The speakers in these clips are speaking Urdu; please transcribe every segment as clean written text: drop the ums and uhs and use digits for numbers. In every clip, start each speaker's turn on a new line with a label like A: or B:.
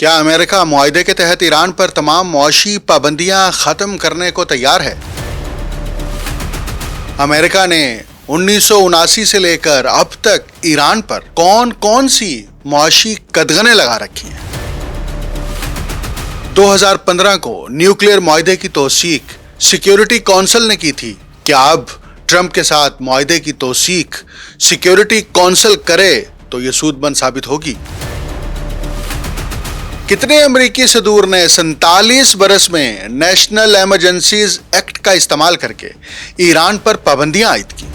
A: کیا امریکہ معاہدے کے تحت ایران پر تمام معاشی پابندیاں ختم کرنے کو تیار ہے؟ امریکہ نے 1979 سے لے کر اب تک ایران پر کون کون سی معاشی قدغنیں لگا رکھی ہیں؟ 2015 کو نیوکلیئر معاہدے کی توثیق سیکیورٹی کونسل نے کی تھی. کیا اب ٹرمپ کے ساتھ معاہدے کی توثیق سیکیورٹی کونسل کرے تو یہ سود مند ثابت ہوگی؟ کتنے امریکی صدور نے 47 برس میں نیشنل ایمرجنسیز ایکٹ کا استعمال کر کے ایران پر پابندیاں عائد کی؟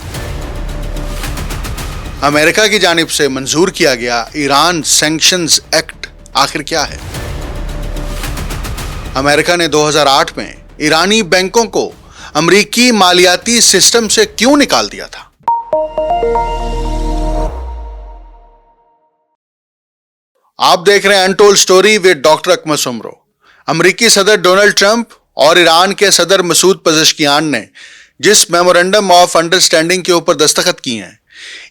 A: امریکہ کی جانب سے منظور کیا گیا ایران سینکشنز ایکٹ آخر کیا ہے؟ امریکہ نے 2008 میں ایرانی بینکوں کو امریکی مالیاتی سسٹم سے کیوں نکال دیا تھا؟ آپ دیکھ رہے ہیں انٹولڈ سٹوری ود ڈاکٹر اکمل سمرو. امریکی صدر ڈونلڈ ٹرمپ اور ایران کے صدر مسعود پزشکیان نے جس میمورنڈم آف انڈرسٹینڈنگ کے اوپر دستخط کی ہیں،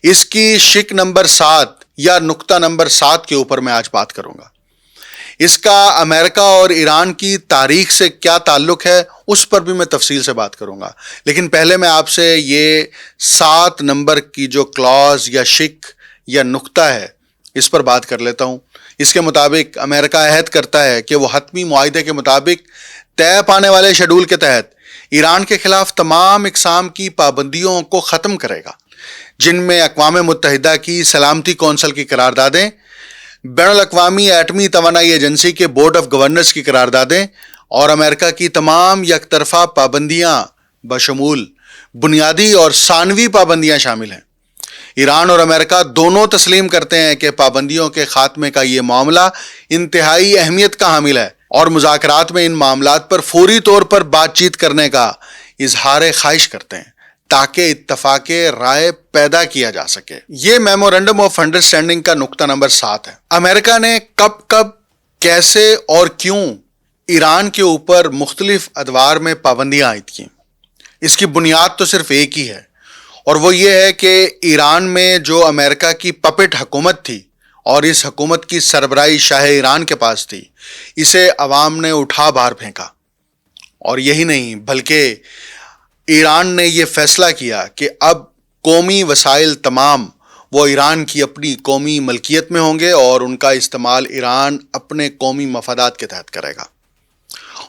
A: اس کی شق نمبر 7 یا نقطہ نمبر 7 کے اوپر میں آج بات کروں گا. اس کا امریکہ اور ایران کی تاریخ سے کیا تعلق ہے اس پر بھی میں تفصیل سے بات کروں گا. لیکن پہلے میں آپ سے یہ 7 نمبر کی جو کلاز یا شق یا نقطہ ہے اس پر بات کر لیتا ہوں. اس کے مطابق امریکہ عہد کرتا ہے کہ وہ حتمی معاہدے کے مطابق طے پانے والے شیڈول کے تحت ایران کے خلاف تمام اقسام کی پابندیوں کو ختم کرے گا، جن میں اقوام متحدہ کی سلامتی کونسل کی قراردادیں، بین الاقوامی ایٹمی توانائی ایجنسی کے بورڈ آف گورنرز کی قراردادیں اور امریکہ کی تمام یک طرفہ پابندیاں بشمول بنیادی اور ثانوی پابندیاں شامل ہیں. ایران اور امریکہ دونوں تسلیم کرتے ہیں کہ پابندیوں کے خاتمے کا یہ معاملہ انتہائی اہمیت کا حامل ہے اور مذاکرات میں ان معاملات پر فوری طور پر بات چیت کرنے کا اظہار خواہش کرتے ہیں تاکہ اتفاق رائے پیدا کیا جا سکے. یہ میمورنڈم آف انڈرسٹینڈنگ کا نقطہ نمبر 7 ہے. امریکہ نے کب کیسے اور کیوں ایران کے اوپر مختلف ادوار میں پابندیاں عائد کی؟ اس کی بنیاد تو صرف ایک ہی ہے، اور وہ یہ ہے کہ ایران میں جو امریکہ کی پپٹ حکومت تھی اور اس حکومت کی سربراہی شاہ ایران کے پاس تھی، اسے عوام نے اٹھا باہر پھینکا. اور یہی نہیں بلکہ ایران نے یہ فیصلہ کیا کہ اب قومی وسائل تمام وہ ایران کی اپنی قومی ملکیت میں ہوں گے اور ان کا استعمال ایران اپنے قومی مفادات کے تحت کرے گا.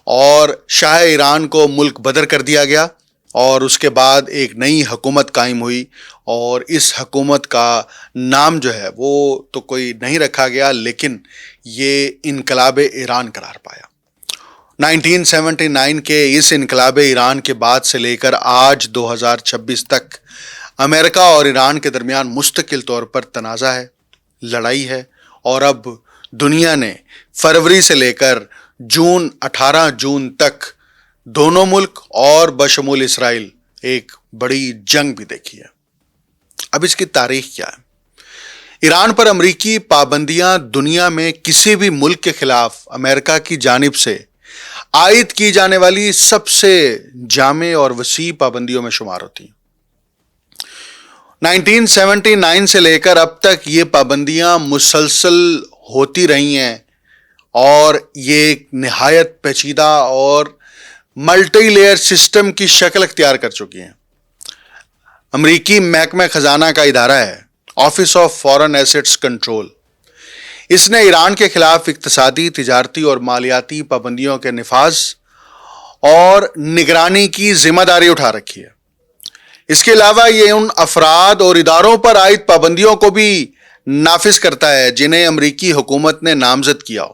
A: اور شاہ ایران کو ملک بدر کر دیا گیا اور اس کے بعد ایک نئی حکومت قائم ہوئی، اور اس حکومت کا نام جو ہے وہ تو کوئی نہیں رکھا گیا، لیکن یہ انقلاب ایران قرار پایا. 1979 کے اس انقلاب ایران کے بعد سے لے کر آج 2026 تک امریکہ اور ایران کے درمیان مستقل طور پر تنازع ہے، لڑائی ہے. اور اب دنیا نے فروری سے لے کر 18 جون تک دونوں ملک اور بشمول اسرائیل ایک بڑی جنگ بھی دیکھی ہے. اب اس کی تاریخ کیا ہے؟ ایران پر امریکی پابندیاں دنیا میں کسی بھی ملک کے خلاف امریکہ کی جانب سے عائد کی جانے والی سب سے جامع اور وسیع پابندیوں میں شمار ہوتی ہیں. 1979 سے لے کر اب تک یہ پابندیاں مسلسل ہوتی رہی ہیں اور یہ ایک نہایت پیچیدہ اور ملٹی لیئر سسٹم کی شکل اختیار کر چکی ہیں. امریکی محکمہ خزانہ کا ادارہ ہے Office of Foreign Assets Control. اس نے ایران کے خلاف اقتصادی، تجارتی اور مالیاتی پابندیوں کے نفاذ اور نگرانی کی ذمہ داری اٹھا رکھی ہے. اس کے علاوہ یہ ان افراد اور اداروں پر عائد پابندیوں کو بھی نافذ کرتا ہے جنہیں امریکی حکومت نے نامزد کیا ہو.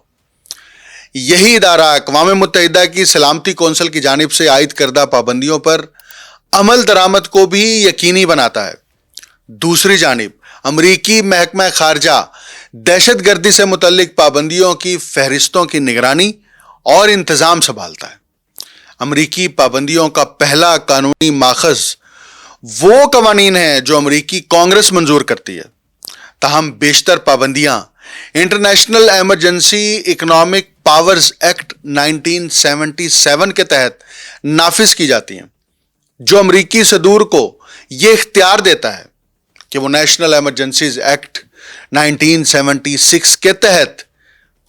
A: یہی ادارہ اقوام متحدہ کی سلامتی کونسل کی جانب سے عائد کردہ پابندیوں پر عمل درآمد کو بھی یقینی بناتا ہے. دوسری جانب امریکی محکمہ خارجہ دہشت گردی سے متعلق پابندیوں کی فہرستوں کی نگرانی اور انتظام سنبھالتا ہے. امریکی پابندیوں کا پہلا قانونی ماخذ وہ قوانین ہیں جو امریکی کانگریس منظور کرتی ہے. تاہم بیشتر پابندیاں international emergency economic powers act 1977 کے تحت نافذ کی جاتی ہیں، جو امریکی صدور کو یہ اختیار دیتا ہے کہ وہ نیشنل ایمرجنسیز ایکٹ 1976 کے تحت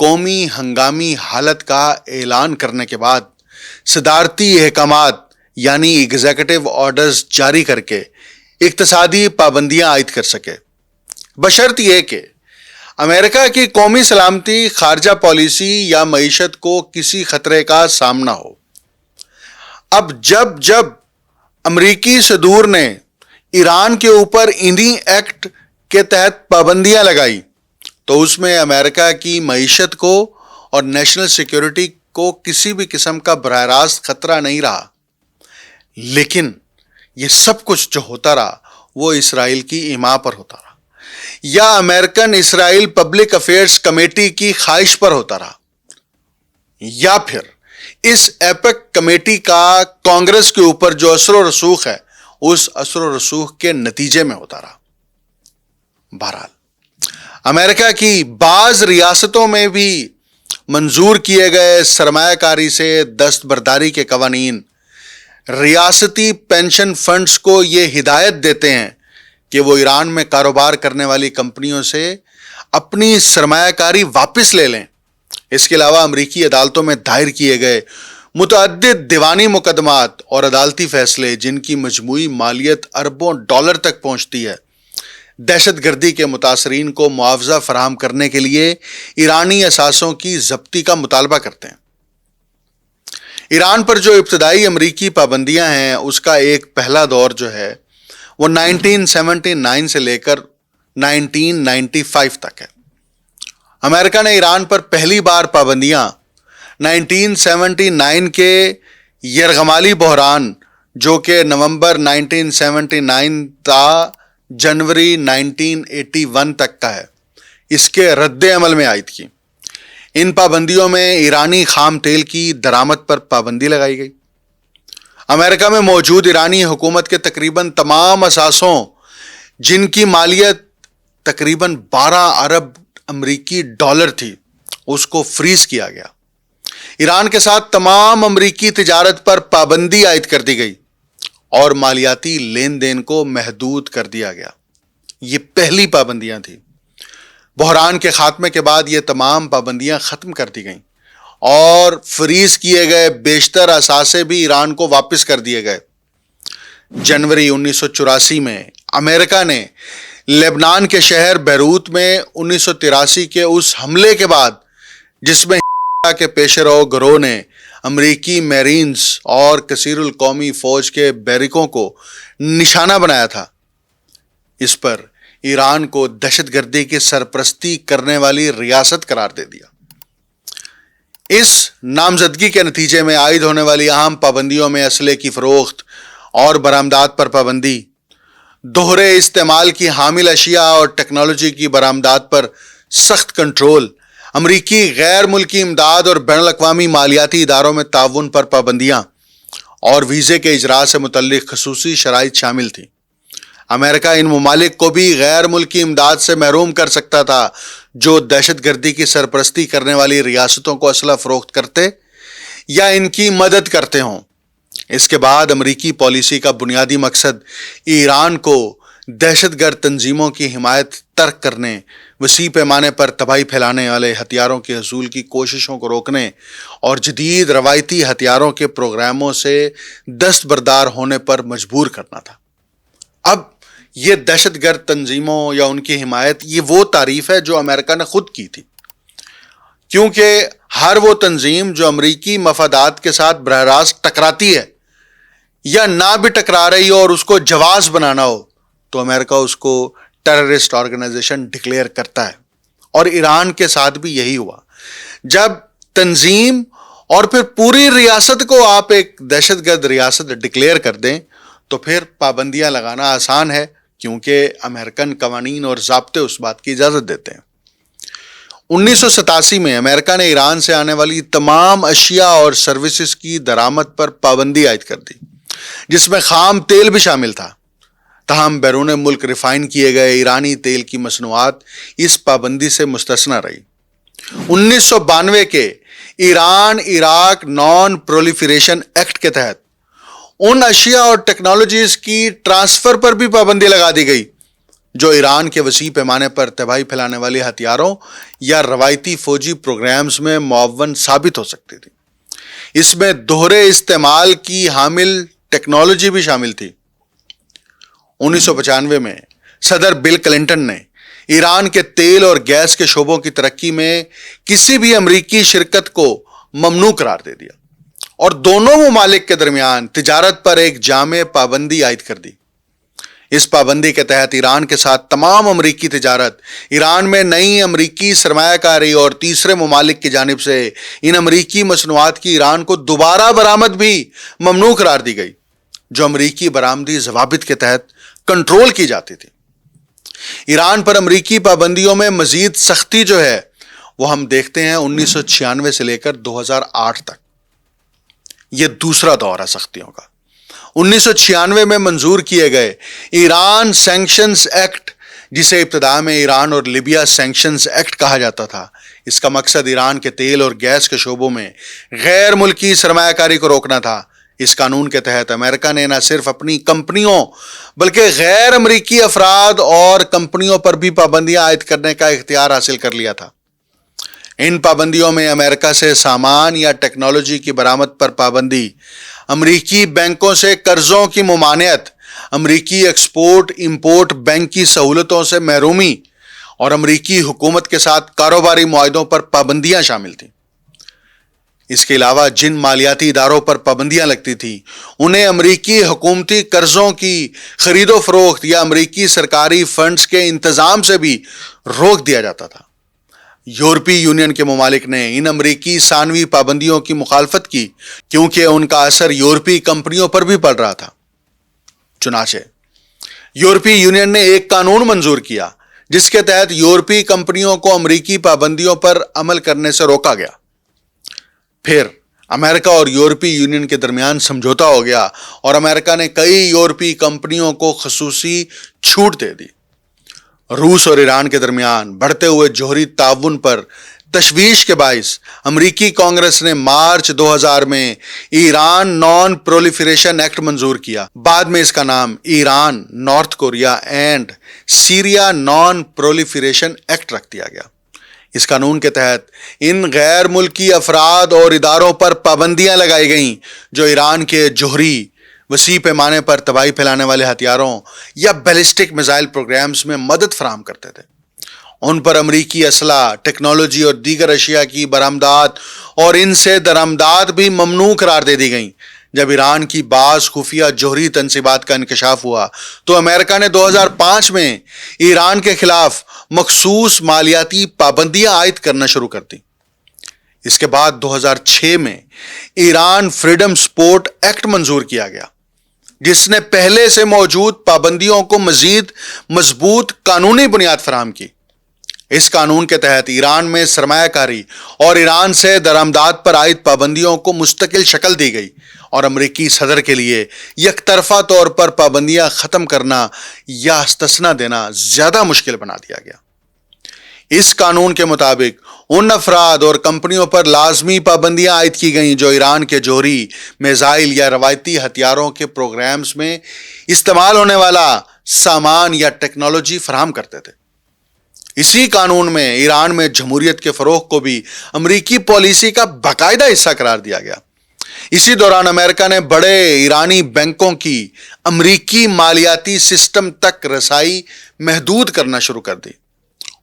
A: قومی ہنگامی حالت کا اعلان کرنے کے بعد صدارتی احکامات یعنی ایگزیکٹو آرڈرز جاری کر کے اقتصادی پابندیاں عائد کر سکے، بشرط یہ کہ امریکہ کی قومی سلامتی، خارجہ پالیسی یا معیشت کو کسی خطرے کا سامنا ہو۔ اب جب امریکی صدور نے ایران کے اوپر انہی ایکٹ کے تحت پابندیاں لگائی تو اس میں امریکہ کی معیشت کو اور نیشنل سیکیورٹی کو کسی بھی قسم کا براہ راست خطرہ نہیں رہا، لیکن یہ سب کچھ جو ہوتا رہا وہ اسرائیل کی ایما پر ہوتا رہا یا امریکن اسرائیل پبلک افیئرز کمیٹی کی خواہش پر ہوتا رہا، یا پھر اس ایپک کمیٹی کا کانگریس کے اوپر جو اثر و رسوخ ہے اس اثر و رسوخ کے نتیجے میں ہوتا رہا۔ بہرحال امریکہ کی بعض ریاستوں میں بھی منظور کیے گئے سرمایہ کاری سے دستبرداری کے قوانین ریاستی پینشن فنڈز کو یہ ہدایت دیتے ہیں کہ وہ ایران میں کاروبار کرنے والی کمپنیوں سے اپنی سرمایہ کاری واپس لے لیں۔ اس کے علاوہ امریکی عدالتوں میں دائر کیے گئے متعدد دیوانی مقدمات اور عدالتی فیصلے جن کی مجموعی مالیت اربوں ڈالر تک پہنچتی ہے، دہشت گردی کے متاثرین کو معاوضہ فراہم کرنے کے لیے ایرانی اثاثوں کی ضبطی کا مطالبہ کرتے ہیں۔ ایران پر جو ابتدائی امریکی پابندیاں ہیں اس کا ایک پہلا دور جو ہے وہ 1979 سے لے کر 1995 تک ہے۔ امریکہ نے ایران پر پہلی بار پابندیاں 1979 کے یرغمالی بحران جو کہ نومبر 1979 تا جنوری 1981 تک کا ہے، اس کے رد عمل میں عائد کی۔ ان پابندیوں میں ایرانی خام تیل کی درآمد پر پابندی لگائی گئی۔ امریکہ میں موجود ایرانی حکومت کے تقریباً تمام اثاثوں جن کی مالیت تقریباً 12 ارب امریکی ڈالر تھی اس کو فریز کیا گیا۔ ایران کے ساتھ تمام امریکی تجارت پر پابندی عائد کر دی گئی اور مالیاتی لین دین کو محدود کر دیا گیا۔ یہ پہلی پابندیاں تھیں۔ بحران کے خاتمے کے بعد یہ تمام پابندیاں ختم کر دی گئیں اور فریز کیے گئے بیشتر اثاثے بھی ایران کو واپس کر دیے گئے۔ جنوری 1984 میں امریکہ نے لبنان کے شہر بیروت میں 1983 کے اس حملے کے بعد جس میں کے پیش رو گروہ نے امریکی میرینز اور کثیر القومی فوج کے بیرکوں کو نشانہ بنایا تھا، اس پر ایران کو دہشت گردی کی سرپرستی کرنے والی ریاست قرار دے دیا۔ اس نامزدگی کے نتیجے میں عائد ہونے والی اہم پابندیوں میں اسلحے کی فروخت اور برآمدات پر پابندی، دوہرے استعمال کی حامل اشیاء اور ٹیکنالوجی کی برآمدات پر سخت کنٹرول، امریکی غیر ملکی امداد اور بین الاقوامی مالیاتی اداروں میں تعاون پر پابندیاں اور ویزے کے اجراء سے متعلق خصوصی شرائط شامل تھیں۔ امریکہ ان ممالک کو بھی غیر ملکی امداد سے محروم کر سکتا تھا جو دہشت گردی کی سرپرستی کرنے والی ریاستوں کو اسلحہ فروخت کرتے یا ان کی مدد کرتے ہوں۔ اس کے بعد امریکی پالیسی کا بنیادی مقصد ایران کو دہشت گرد تنظیموں کی حمایت ترک کرنے، وسیع پیمانے پر تباہی پھیلانے والے ہتھیاروں کے حصول کی کوششوں کو روکنے اور جدید روایتی ہتھیاروں کے پروگراموں سے دستبردار ہونے پر مجبور کرنا تھا۔ اب یہ دہشت گرد تنظیموں یا ان کی حمایت یہ وہ تعریف ہے جو امریکہ نے خود کی تھی، کیونکہ ہر وہ تنظیم جو امریکی مفادات کے ساتھ براہ راست ٹکراتی ہے یا نہ بھی ٹکرا رہی ہو اور اس کو جواز بنانا ہو تو امریکہ اس کو ٹیررسٹ آرگنائزیشن ڈکلیئر کرتا ہے، اور ایران کے ساتھ بھی یہی ہوا۔ جب تنظیم اور پھر پوری ریاست کو آپ ایک دہشت گرد ریاست ڈکلیئر کر دیں تو پھر پابندیاں لگانا آسان ہے، کیونکہ امریکن قوانین اور ضابطے اس بات کی اجازت دیتے ہیں۔ 1987 میں امریکہ نے ایران سے آنے والی تمام اشیاء اور سروسز کی درآمد پر پابندی عائد کر دی، جس میں خام تیل بھی شامل تھا۔ تاہم بیرون ملک ریفائن کیے گئے ایرانی تیل کی مصنوعات اس پابندی سے مستثنی رہی۔ 1992 کے Iran Iraq non proliferation act کے تحت ان اشیاء اور ٹیکنالوجیز کی ٹرانسفر پر بھی پابندی لگا دی گئی جو ایران کے وسیع پیمانے پر تباہی پھیلانے والے ہتھیاروں یا روایتی فوجی پروگرامز میں معاون ثابت ہو سکتی تھی۔ اس میں دوہرے استعمال کی حامل ٹیکنالوجی بھی شامل تھی۔ 1995 میں صدر بل کلنٹن نے ایران کے تیل اور گیس کے شعبوں کی ترقی میں کسی بھی امریکی شرکت کو ممنوع قرار دے دیا اور دونوں ممالک کے درمیان تجارت پر ایک جامع پابندی عائد کر دی۔ اس پابندی کے تحت ایران کے ساتھ تمام امریکی تجارت، ایران میں نئی امریکی سرمایہ کاری اور تیسرے ممالک کی جانب سے ان امریکی مصنوعات کی ایران کو دوبارہ برآمد بھی ممنوع قرار دی گئی، جو امریکی برآمدی ضوابط کے تحت کنٹرول کی جاتی تھی۔ ایران پر امریکی پابندیوں میں مزید سختی جو ہے وہ ہم دیکھتے ہیں 1996 سے لے کر 2008 تک۔ یہ دوسرا دور ہے سختیوں کا۔ 1996 میں منظور کیے گئے ایران سینکشنز ایکٹ، جسے ابتدا میں ایران اور لیبیا سینکشنز ایکٹ کہا جاتا تھا، اس کا مقصد ایران کے تیل اور گیس کے شعبوں میں غیر ملکی سرمایہ کاری کو روکنا تھا۔ اس قانون کے تحت امریکہ نے نہ صرف اپنی کمپنیوں بلکہ غیر امریکی افراد اور کمپنیوں پر بھی پابندیاں عائد کرنے کا اختیار حاصل کر لیا تھا۔ ان پابندیوں میں امریکہ سے سامان یا ٹیکنالوجی کی برآمد پر پابندی، امریکی بینکوں سے قرضوں کی ممانعت، امریکی ایکسپورٹ امپورٹ بینک کی سہولتوں سے محرومی اور امریکی حکومت کے ساتھ کاروباری معاہدوں پر پابندیاں شامل تھیں۔ اس کے علاوہ جن مالیاتی اداروں پر پابندیاں لگتی تھیں انہیں امریکی حکومتی قرضوں کی خرید و فروخت یا امریکی سرکاری فنڈز کے انتظام سے بھی روک دیا جاتا تھا۔ یورپی یونین کے ممالک نے ان امریکی ثانوی پابندیوں کی مخالفت کی کیونکہ ان کا اثر یورپی کمپنیوں پر بھی پڑ رہا تھا۔ چنانچہ یورپی یونین نے ایک قانون منظور کیا جس کے تحت یورپی کمپنیوں کو امریکی پابندیوں پر عمل کرنے سے روکا گیا۔ پھر امریکہ اور یورپی یونین کے درمیان سمجھوتا ہو گیا اور امریکہ نے کئی یورپی کمپنیوں کو خصوصی چھوٹ دے دی۔ روس اور ایران کے درمیان بڑھتے ہوئے جوہری تعاون پر تشویش کے باعث امریکی کانگریس نے مارچ 2000 میں ایران نان پرولیفریشن ایکٹ منظور کیا۔ بعد میں اس کا نام Iran, north Korea and Syria non proliferation act رکھ دیا گیا۔ اس قانون کے تحت ان غیر ملکی افراد اور اداروں پر پابندیاں لگائی گئیں جو ایران کے جوہری وسیع پیمانے پر تباہی پھیلانے والے ہتھیاروں یا بیلسٹک میزائل پروگرامز میں مدد فراہم کرتے تھے۔ ان پر امریکی اسلحہ، ٹیکنالوجی اور دیگر اشیاء کی برآمدات اور ان سے درآمدات بھی ممنوع قرار دے دی گئیں۔ جب ایران کی بعض خفیہ جوہری تنصیبات کا انکشاف ہوا تو امریکہ نے 2005 میں ایران کے خلاف مخصوص مالیاتی پابندیاں عائد کرنا شروع کر دی۔ اس کے بعد 2006 میں ایران فریڈم سپورٹ ایکٹ منظور کیا گیا جس نے پہلے سے موجود پابندیوں کو مزید مضبوط قانونی بنیاد فراہم کی۔ اس قانون کے تحت ایران میں سرمایہ کاری اور ایران سے درآمدات پر عائد پابندیوں کو مستقل شکل دی گئی اور امریکی صدر کے لیے یک طرفہ طور پر پابندیاں ختم کرنا یا استثنا دینا زیادہ مشکل بنا دیا گیا۔ اس قانون کے مطابق ان افراد اور کمپنیوں پر لازمی پابندیاں عائد کی گئیں جو ایران کے جوہری، میزائل یا روایتی ہتھیاروں کے پروگرامز میں استعمال ہونے والا سامان یا ٹیکنالوجی فراہم کرتے تھے۔ اسی قانون میں ایران میں جمہوریت کے فروغ کو بھی امریکی پالیسی کا باقاعدہ حصہ قرار دیا گیا۔ اسی دوران امریکہ نے بڑے ایرانی بینکوں کی امریکی مالیاتی سسٹم تک رسائی محدود کرنا شروع کر دی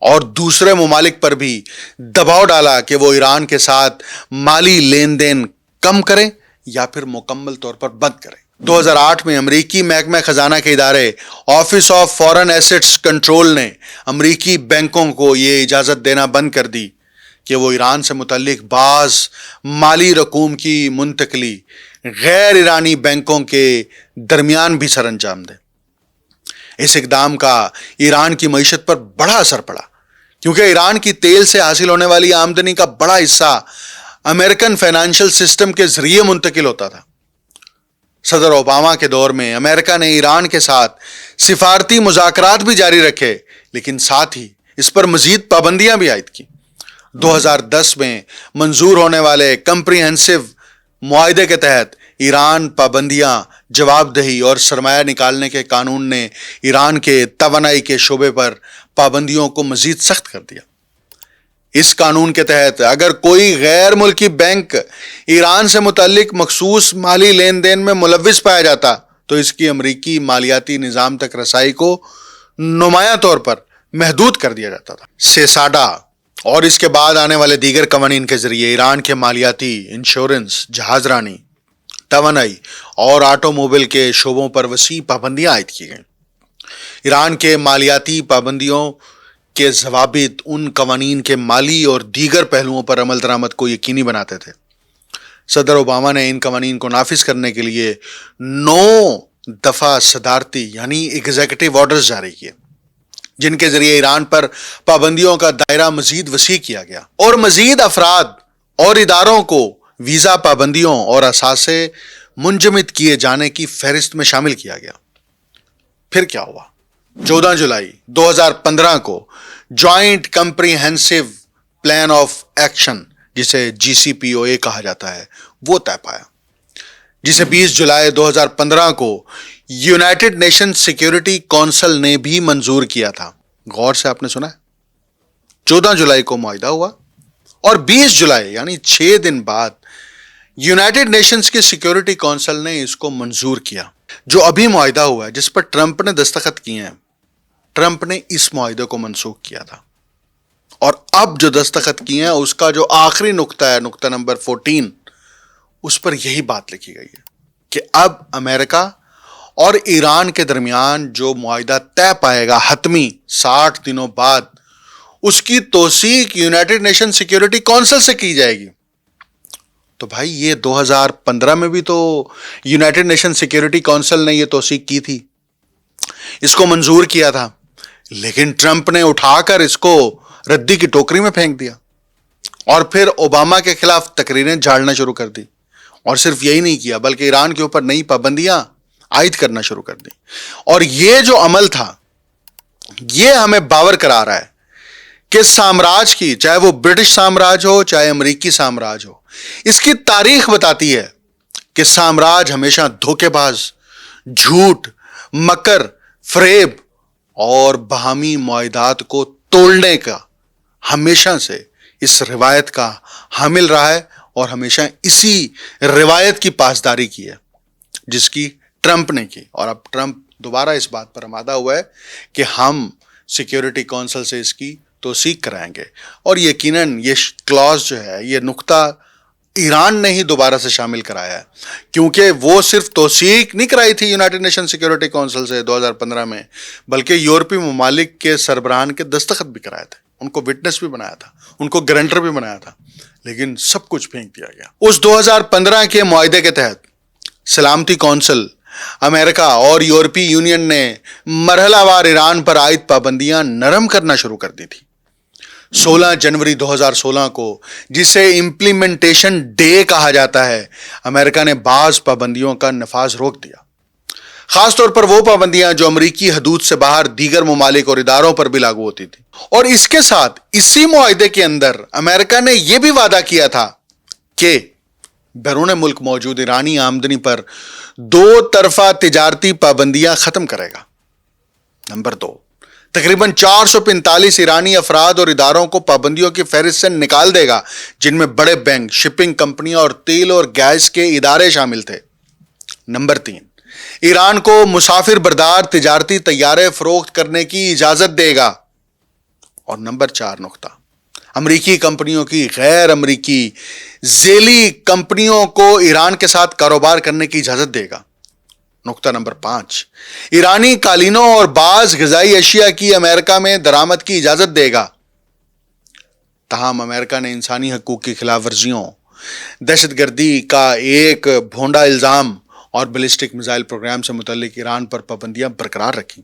A: اور دوسرے ممالک پر بھی دباؤ ڈالا کہ وہ ایران کے ساتھ مالی لین دین کم کریں یا پھر مکمل طور پر بند کریں۔ 2008 میں امریکی محکمہ خزانہ کے ادارے office of Foreign Assets control نے امریکی بینکوں کو یہ اجازت دینا بند کر دی کہ وہ ایران سے متعلق بعض مالی رقوم کی منتقلی غیر ایرانی بینکوں کے درمیان بھی سر انجام دے۔ اس اقدام کا ایران کی معیشت پر بڑا اثر پڑا کیونکہ ایران کی تیل سے حاصل ہونے والی آمدنی کا بڑا حصہ امریکن فائنینشل سسٹم کے ذریعے منتقل ہوتا تھا۔ صدر اوباما کے دور میں امریکہ نے ایران کے ساتھ سفارتی مذاکرات بھی جاری رکھے لیکن ساتھ ہی اس پر مزید پابندیاں بھی عائد کی۔ 2010 میں منظور ہونے والے کمپریہنسو معاہدے کے تحت ایران پابندیاں جواب دہی اور سرمایہ نکالنے کے قانون نے ایران کے توانائی کے شعبے پر پابندیوں کو مزید سخت کر دیا۔ اس قانون کے تحت اگر کوئی غیر ملکی بینک ایران سے متعلق مخصوص مالی لین دین میں ملوث پایا جاتا تو اس کی امریکی مالیاتی نظام تک رسائی کو نمایاں طور پر محدود کر دیا جاتا تھا۔ سیساڈا اور اس کے بعد آنے والے دیگر قوانین کے ذریعے ایران کے مالیاتی، انشورنس، جہاز رانی، توانائی اور آٹو موبائل کے شعبوں پر وسیع پابندیاں عائد کی گئیں۔ ایران کے مالیاتی پابندیوں کے ضوابط ان قوانین کے مالی اور دیگر پہلوؤں پر عمل درآمد کو یقینی بناتے تھے۔ صدر اوباما نے ان قوانین کو نافذ کرنے کے لیے 9 دفعہ صدارتی یعنی ایگزیکٹو آرڈرز جاری کیے، جن کے ذریعے ایران پر پابندیوں کا دائرہ مزید وسیع کیا گیا اور مزید افراد اور اداروں کو ویزا پابندیوں اور اثاثے منجمد کیے جانے کی فہرست میں شامل کیا گیا۔ پھر کیا ہوا؟ 14 جولائی 2015 کو joint comprehensive plan of action, جسے GCPOA کہا جاتا ہے، وہ طے پایا، جسے 20 جولائی 2015 کو یونائٹڈ نیشن سیکیورٹی کونسل نے بھی منظور کیا تھا۔ غور سے آپ نے سنا ہے، 14 جولائی کو معاہدہ ہوا اور 20 جولائی یعنی 6 دن بعد یونائٹڈ نیشنز کی سیکیورٹی کونسل نے اس کو منظور کیا۔ جو ابھی معاہدہ ہوا ہے جس پر ٹرمپ نے دستخط کیے ہیں، ٹرمپ نے اس معاہدے کو منسوخ کیا تھا، اور اب جو دستخط کیے ہیں اس کا جو آخری نقطہ ہے، نقطہ نمبر 14، اس پر یہی بات لکھی گئی ہے کہ اب امریکہ اور ایران کے درمیان جو معاہدہ طے پائے گا حتمی 60 دنوں بعد، اس کی توثیق یونائٹڈ نیشن سیکیورٹی کونسل سے کی جائے گی۔ تو بھائی یہ 2015 میں بھی تو یونائٹڈ نیشن سیکیورٹی کونسل نے یہ توثیق کی تھی، اس کو منظور کیا تھا، لیکن ٹرمپ نے اٹھا کر اس کو ردی کی ٹوکری میں پھینک دیا اور پھر اوباما کے خلاف تقریریں جھاڑنا شروع کر دی، اور صرف یہی نہیں کیا بلکہ ایران کے اوپر نئی پابندیاں عائد کرنا شروع کر دی۔ اور یہ جو عمل تھا یہ ہمیں باور کرا رہا ہے کہ سامراج کی، چاہے وہ برٹش سامراج ہو چاہے امریکی سامراج ہو، اس کی تاریخ بتاتی ہے کہ سامراج ہمیشہ دھوکے باز، جھوٹ، مکر، فریب اور باہمی معاہدات کو توڑنے کا ہمیشہ سے اس روایت کا حامل رہا ہے، اور ہمیشہ اسی روایت کی پاسداری کی ہے جس کی ٹرمپ نے کی۔ اور اب ٹرمپ دوبارہ اس بات پر آمادہ ہوا ہے کہ ہم سیکیورٹی کونسل سے اس کی توثیق کرائیں گے، اور یقیناً یہ کلاز جو ہے، یہ نقطہ ایران نے ہی دوبارہ سے شامل کرایا ہے، کیونکہ وہ صرف توثیق نہیں کرائی تھی یونائٹڈ نیشن سیکیورٹی کونسل سے 2015 میں، بلکہ یورپی ممالک کے سربراہان کے دستخط بھی کرائے تھے، ان کو وٹنس بھی بنایا تھا، ان کو گارنٹر بھی بنایا تھا، لیکن سب کچھ پھینک دیا گیا۔ اس 2015 کے معاہدے کے تحت سلامتی کونسل، امریکہ اور یورپی یونین نے مرحلہ وار ایران پر عائد پابندیاں نرم کرنا شروع کر دی تھی۔ 16 جنوری 2016 کو، جسے امپلیمنٹیشن ڈے کہا جاتا ہے، امریکہ نے بعض پابندیوں کا نفاذ روک دیا، خاص طور پر وہ پابندیاں جو امریکی حدود سے باہر دیگر ممالک اور اداروں پر بھی لاگو ہوتی تھی۔ اور اس کے ساتھ اسی معاہدے کے اندر امریکہ نے یہ بھی وعدہ کیا تھا کہ بیرون ملک موجود ایرانی آمدنی پر 2 طرفہ تجارتی پابندیاں ختم کرے گا۔ نمبر 2، تقریباً 445 ایرانی افراد اور اداروں کو پابندیوں کی فہرست سے نکال دے گا، جن میں بڑے بینک، شپنگ کمپنیاں اور تیل اور گیس کے ادارے شامل تھے۔ نمبر 3، ایران کو مسافر بردار تجارتی طیارے فروخت کرنے کی اجازت دے گا۔ اور نمبر 4 نقطہ، امریکی کمپنیوں کی غیر امریکی ذیلی کمپنیوں کو ایران کے ساتھ کاروبار کرنے کی اجازت دے گا۔ نقطہ نمبر 5، ایرانی قالینوں اور بعض غذائی اشیاء کی امریکہ میں درآمد کی اجازت دے گا۔ تاہم امریکہ نے انسانی حقوق کی خلاف ورزیوں، دہشت گردی کا ایک بھونڈا الزام اور بیلسٹک میزائل پروگرام سے متعلق ایران پر پابندیاں برقرار رکھیں۔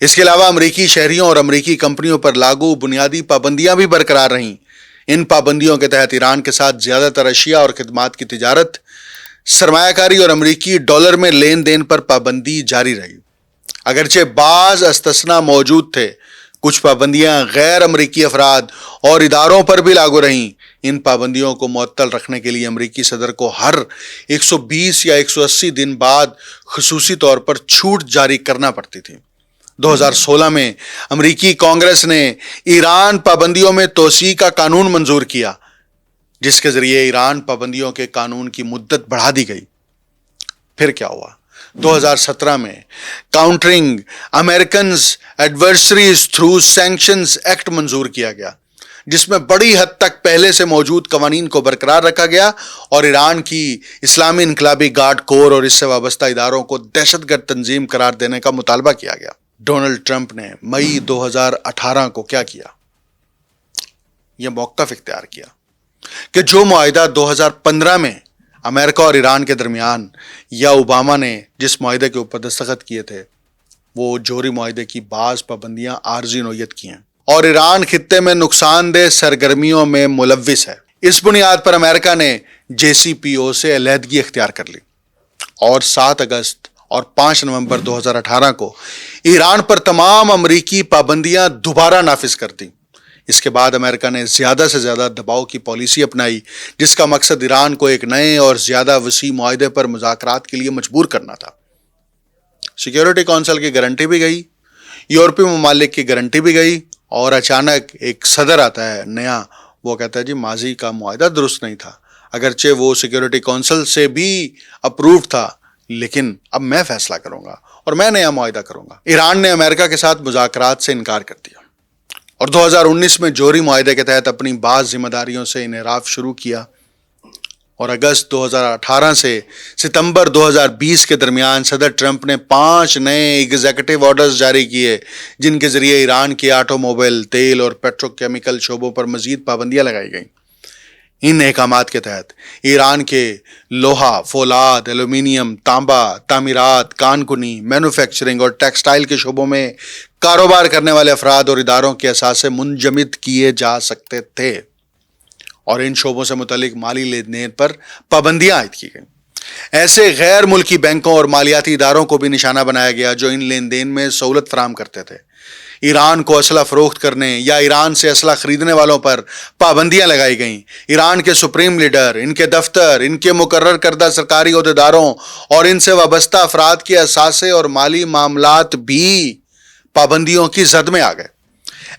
A: اس کے علاوہ امریکی شہریوں اور امریکی کمپنیوں پر لاگو بنیادی پابندیاں بھی برقرار رہیں۔ ان پابندیوں کے تحت ایران کے ساتھ زیادہ تر اشیاء اور خدمات کی تجارت، سرمایہ کاری اور امریکی ڈالر میں لین دین پر پابندی جاری رہی۔ اگرچہ بعض استثناء موجود تھے، کچھ پابندیاں غیر امریکی افراد اور اداروں پر بھی لاگو رہیں۔ ان پابندیوں کو معطل رکھنے کے لیے امریکی صدر کو ہر 120 یا 180 دن بعد خصوصی طور پر چھوٹ جاری کرنا پڑتی تھی۔ 2016 میں امریکی کانگریس نے ایران پابندیوں میں توسیع کا قانون منظور کیا، جس کے ذریعے ایران پابندیوں کے قانون کی مدت بڑھا دی گئی۔ پھر کیا ہوا؟ 2017 میں Countering Americans Adversaries Through Sanctions Act منظور کیا گیا، جس میں بڑی حد تک پہلے سے موجود قوانین کو برقرار رکھا گیا اور ایران کی اسلامی انقلابی گارڈ کور اور اس سے وابستہ اداروں کو دہشت گرد تنظیم قرار دینے کا مطالبہ کیا گیا۔ ڈونلڈ ٹرمپ نے مئی 2018 کو کیا کیا؟ یہ موقف اختیار کیا کہ جو معاہدہ 2015 میں امریکہ اور ایران کے درمیان یا اوباما نے جس معاہدے کے اوپر دستخط کیے تھے، وہ جوہری معاہدے کی بعض پابندیاں عارضی نوعیت کی ہیں اور ایران خطے میں نقصان دہ سرگرمیوں میں ملوث ہے۔ اس بنیاد پر امریکہ نے JCPOA سے علیحدگی اختیار کر لی اور 7 اگست اور 5 نومبر 2018 کو ایران پر تمام امریکی پابندیاں دوبارہ نافذ کر دیں۔ اس کے بعد امریکہ نے زیادہ سے زیادہ دباؤ کی پالیسی اپنائی، جس کا مقصد ایران کو ایک نئے اور زیادہ وسیع معاہدے پر مذاکرات کے لیے مجبور کرنا تھا۔ سیکیورٹی کونسل کی گارنٹی بھی گئی، یورپی ممالک کی گارنٹی بھی گئی، اور اچانک ایک صدر آتا ہے نیا، وہ کہتا ہے جی ماضی کا معاہدہ درست نہیں تھا، اگرچہ وہ سیکیورٹی کونسل سے بھی اپرووڈ تھا، لیکن اب میں فیصلہ کروں گا اور میں نیا معاہدہ کروں گا۔ ایران نے امریکہ کے ساتھ مذاکرات سے انکار کر دیا اور 2019 میں جوہری معاہدے کے تحت اپنی بعض ذمہ داریوں سے انحراف شروع کیا، اور اگست 2018 سے ستمبر 2020 کے درمیان صدر ٹرمپ نے 5 نئے ایگزیکٹو آرڈرز جاری کیے، جن کے ذریعے ایران کے آٹو موبائل، تیل اور پیٹرو کیمیکل شعبوں پر مزید پابندیاں لگائی گئیں۔ ان احکامات کے تحت ایران کے لوہا، فولاد، ایلومینیم، تانبا، تعمیرات، کانکنی، مینوفیکچرنگ اور ٹیکسٹائل کے شعبوں میں کاروبار کرنے والے افراد اور اداروں کے اثاثے منجمد کیے جا سکتے تھے، اور ان شعبوں سے متعلق مالی لین دین پر پابندیاں عائد کی گئیں۔ ایسے غیر ملکی بینکوں اور مالیاتی اداروں کو بھی نشانہ بنایا گیا جو ان لین دین میں سہولت فراہم کرتے تھے۔ ایران کو اسلحہ فروخت کرنے یا ایران سے اسلحہ خریدنے والوں پر پابندیاں لگائی گئیں۔ ایران کے سپریم لیڈر، ان کے دفتر، ان کے مقرر کردہ سرکاری عہدیداروں اور ان سے وابستہ افراد کے اثاثے اور مالی معاملات بھی پابندیوں کی زد میں آ گئے۔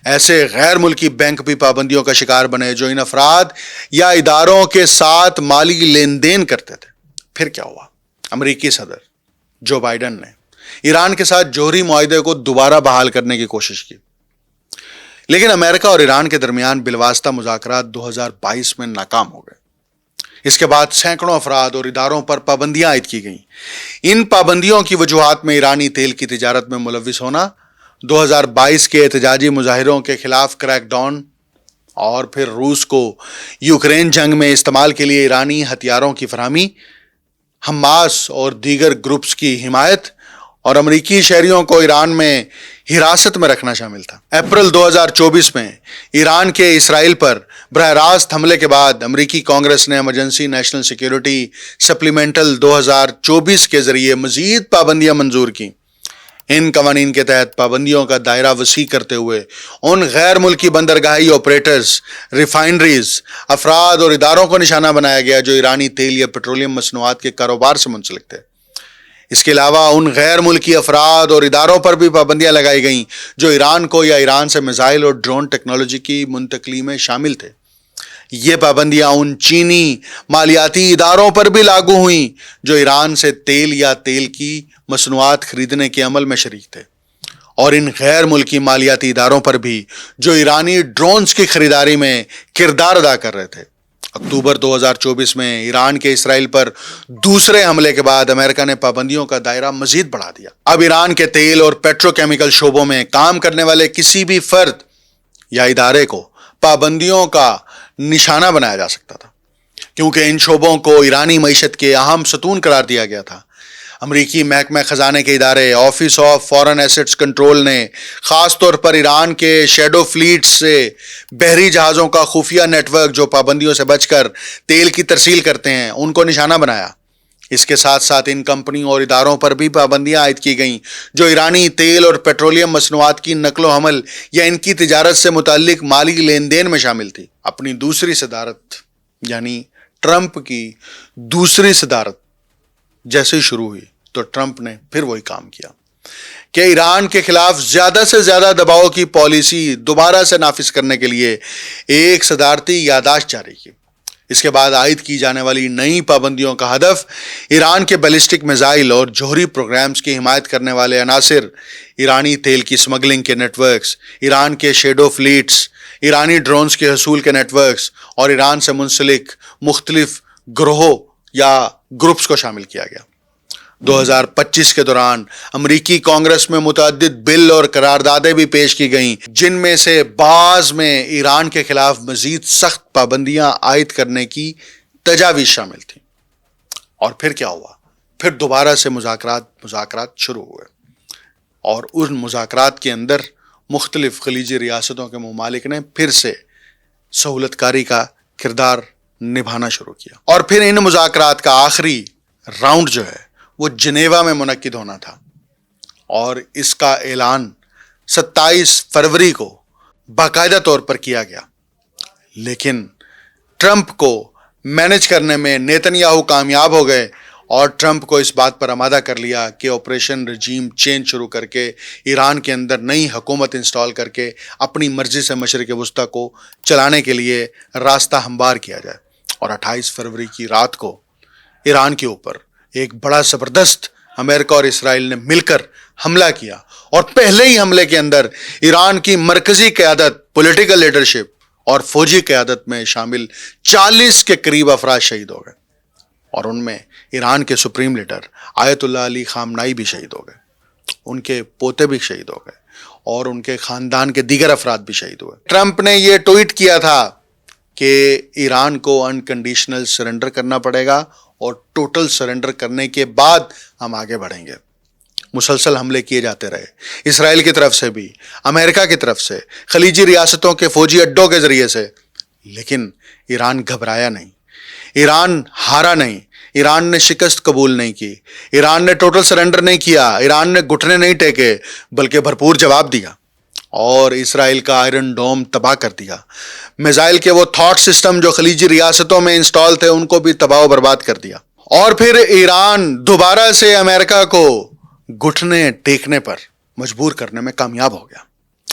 A: ایسے غیر ملکی بینک بھی پابندیوں کا شکار بنے جو ان افراد یا اداروں کے ساتھ مالی لین دین کرتے تھے۔ پھر کیا ہوا؟ امریکی صدر جو بائیڈن نے ایران کے ساتھ جوہری معاہدے کو دوبارہ بحال کرنے کی کوشش کی، لیکن امریکہ اور ایران کے درمیان بالواسطہ مذاکرات 2022 میں ناکام ہو گئے۔ اس کے بعد سینکڑوں افراد اور اداروں پر پابندیاں عائد کی گئیں۔ ان پابندیوں کی وجوہات میں ایرانی تیل کی تجارت میں ملوث ہونا، 2022 کے احتجاجی مظاہروں کے خلاف کریک ڈاؤن، اور پھر روس کو یوکرین جنگ میں استعمال کے لیے ایرانی ہتھیاروں کی فراہمی، حماس اور دیگر گروپس کی حمایت، اور امریکی شہریوں کو ایران میں حراست میں رکھنا شامل تھا۔ اپریل 2024 میں ایران کے اسرائیل پر براہ راست حملے کے بعد امریکی کانگریس نے ایمرجنسی نیشنل سیکیورٹی سپلیمنٹل 2024 کے ذریعے مزید پابندیاں منظور کیں۔ ان قوانین کے تحت پابندیوں کا دائرہ وسیع کرتے ہوئے ان غیر ملکی بندرگاہی آپریٹرز، ریفائنریز، افراد اور اداروں کو نشانہ بنایا گیا جو ایرانی تیل یا پیٹرولیم مصنوعات کے کاروبار سے منسلک تھے۔ اس کے علاوہ ان غیر ملکی افراد اور اداروں پر بھی پابندیاں لگائی گئیں جو ایران کو یا ایران سے میزائل اور ڈرون ٹیکنالوجی کی منتقلی میں شامل تھے۔ یہ پابندیاں ان چینی مالیاتی اداروں پر بھی لاگو ہوئیں جو ایران سے تیل یا تیل کی مصنوعات خریدنے کے عمل میں شریک تھے، اور ان غیر ملکی مالیاتی اداروں پر بھی جو ایرانی ڈرونز کی خریداری میں کردار ادا کر رہے تھے۔ اکتوبر 2024 میں ایران کے اسرائیل پر دوسرے حملے کے بعد امریکہ نے پابندیوں کا دائرہ مزید بڑھا دیا۔ اب ایران کے تیل اور پیٹرو کیمیکل شعبوں میں کام کرنے والے کسی بھی فرد یا ادارے کو پابندیوں کا نشانہ بنایا جا سکتا تھا، کیونکہ ان شعبوں کو ایرانی معیشت کے اہم ستون قرار دیا گیا تھا۔ امریکی محکمہ خزانے کے ادارے office of Foreign Assets control نے خاص طور پر ایران کے شیڈو فلیٹس سے بحری جہازوں کا خفیہ نیٹ ورک جو پابندیوں سے بچ کر تیل کی ترسیل کرتے ہیں ان کو نشانہ بنایا، اس کے ساتھ ساتھ ان کمپنیوں اور اداروں پر بھی پابندیاں عائد کی گئیں جو ایرانی تیل اور پیٹرولیم مصنوعات کی نقل و حمل یا ان کی تجارت سے متعلق مالی لین دین میں شامل تھی. اپنی دوسری صدارت یعنی ٹرمپ کی دوسری صدارت جیسے ہی شروع ہوئی تو ٹرمپ نے پھر وہی کام کیا کہ ایران کے خلاف زیادہ سے زیادہ دباؤ کی پالیسی دوبارہ سے نافذ کرنے کے لیے ایک صدارتی یادداشت جاری کی. اس کے بعد عائد کی جانے والی نئی پابندیوں کا ہدف ایران کے بیلسٹک میزائل اور جوہری پروگرامز کی حمایت کرنے والے عناصر، ایرانی تیل کی سمگلنگ کے نیٹ ورکس، ایران کے شیڈو فلیٹس، ایرانی ڈرونز کے حصول کے نیٹ ورکس اور ایران سے منسلک مختلف گروہوں یا گروپس کو شامل کیا گیا. 2025 کے دوران امریکی کانگریس میں متعدد بل اور قراردادیں بھی پیش کی گئیں جن میں سے بعض میں ایران کے خلاف مزید سخت پابندیاں عائد کرنے کی تجاویز شامل تھیں. اور پھر کیا ہوا؟ پھر دوبارہ سے مذاکرات شروع ہوئے اور ان مذاکرات کے اندر مختلف خلیجی ریاستوں کے ممالک نے پھر سے سہولت کاری کا کردار نبھانا شروع کیا. اور پھر ان مذاکرات کا آخری راؤنڈ جو ہے وہ جنیوا میں منعقد ہونا تھا اور اس کا اعلان 27 فروری کو باقاعدہ طور پر کیا گیا. لیکن ٹرمپ کو مینج کرنے میں نیتن یاہو کامیاب ہو گئے اور ٹرمپ کو اس بات پر آمادہ کر لیا کہ آپریشن رجیم چینج شروع کر کے ایران کے اندر نئی حکومت انسٹال کر کے اپنی مرضی سے مشرق وسطیٰ کو چلانے کے لیے راستہ ہموار کیا جائے. اور 28 فروری کی رات کو ایران کے اوپر ایک بڑا زبردست امریکہ اور اسرائیل نے مل کر حملہ کیا اور پہلے ہی حملے کے اندر ایران کی مرکزی قیادت، پولیٹیکل لیڈرشپ اور فوجی قیادت میں شامل 40 کے قریب افراد شہید ہو گئے اور ان میں ایران کے سپریم لیڈر آیت اللہ علی خامنائی بھی شہید ہو گئے، ان کے پوتے بھی شہید ہو گئے اور ان کے خاندان کے دیگر افراد بھی شہید ہوئے. ٹرمپ نے یہ ٹویٹ کیا تھا کہ ایران کو انکنڈیشنل سرنڈر کرنا پڑے گا اور ٹوٹل سرنڈر کرنے کے بعد ہم آگے بڑھیں گے. مسلسل حملے کیے جاتے رہے اسرائیل کی طرف سے بھی، امریکہ کی طرف سے، خلیجی ریاستوں کے فوجی اڈوں کے ذریعے سے، لیکن ایران گھبرایا نہیں، ایران ہارا نہیں، ایران نے شکست قبول نہیں کی، ایران نے ٹوٹل سرنڈر نہیں کیا، ایران نے گھٹنے نہیں ٹیکے بلکہ بھرپور جواب دیا اور اسرائیل کا آئرن ڈوم تباہ کر دیا. میزائل کے وہ تھاٹ سسٹم جو خلیجی ریاستوں میں انسٹال تھے ان کو بھی تباہ و برباد کر دیا. اور پھر ایران دوبارہ سے امریکہ کو گھٹنے ٹیکنے پر مجبور کرنے میں کامیاب ہو گیا.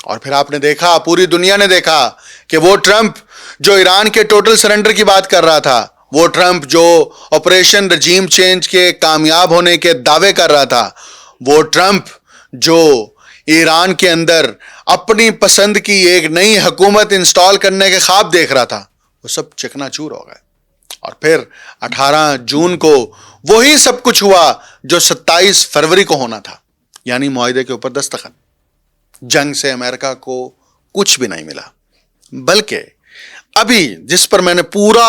A: اور پھر آپ نے دیکھا، پوری دنیا نے دیکھا کہ وہ ٹرمپ جو ایران کے ٹوٹل سرنڈر کی بات کر رہا تھا، وہ ٹرمپ جو آپریشن رجیم چینج کے کامیاب ہونے کے دعوے کر رہا تھا، وہ ٹرمپ جو ایران کے اندر اپنی پسند کی ایک نئی حکومت انسٹال کرنے کے خواب دیکھ رہا تھا، وہ سب چکنا چور ہو گئے. اور پھر 18 جون کو وہی سب کچھ ہوا جو 27 فروری کو ہونا تھا، یعنی معاہدے کے اوپر دستخط. جنگ سے امریکہ کو کچھ بھی نہیں ملا، بلکہ ابھی جس پر میں نے پورا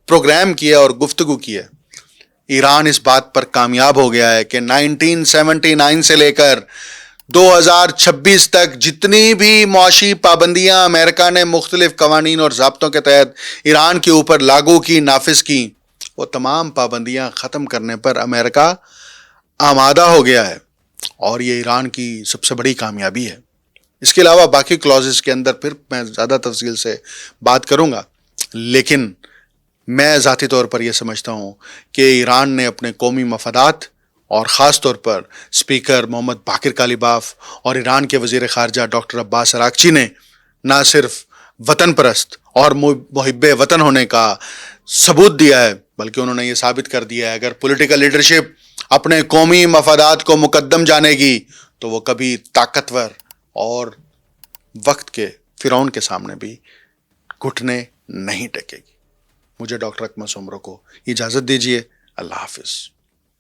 A: پروگرام کیا اور گفتگو کی ہے، ایران اس بات پر کامیاب ہو گیا ہے کہ 1979 سے لے کر 2026 تک جتنی بھی معاشی پابندیاں امریکہ نے مختلف قوانین اور ضابطوں کے تحت ایران کے اوپر لاگو کی، نافذ کی، وہ تمام پابندیاں ختم کرنے پر امریکہ آمادہ ہو گیا ہے اور یہ ایران کی سب سے بڑی کامیابی ہے. اس کے علاوہ باقی کلازز کے اندر پھر میں زیادہ تفصیل سے بات کروں گا، لیکن میں ذاتی طور پر یہ سمجھتا ہوں کہ ایران نے اپنے قومی مفادات اور خاص طور پر اسپیکر محمد باقر کالیباف اور ایران کے وزیر خارجہ ڈاکٹر عباس اراغچی نے نہ صرف وطن پرست اور محب وطن ہونے کا ثبوت دیا ہے، بلکہ انہوں نے یہ ثابت کر دیا ہے اگر پولیٹیکل لیڈرشپ اپنے قومی مفادات کو مقدم جانے گی تو وہ کبھی طاقتور اور وقت کے فرعون کے سامنے بھی گھٹنے نہیں ٹیکے گی. مجھے ڈاکٹر اکمل سومرو کو اجازت دیجیے. اللہ حافظ.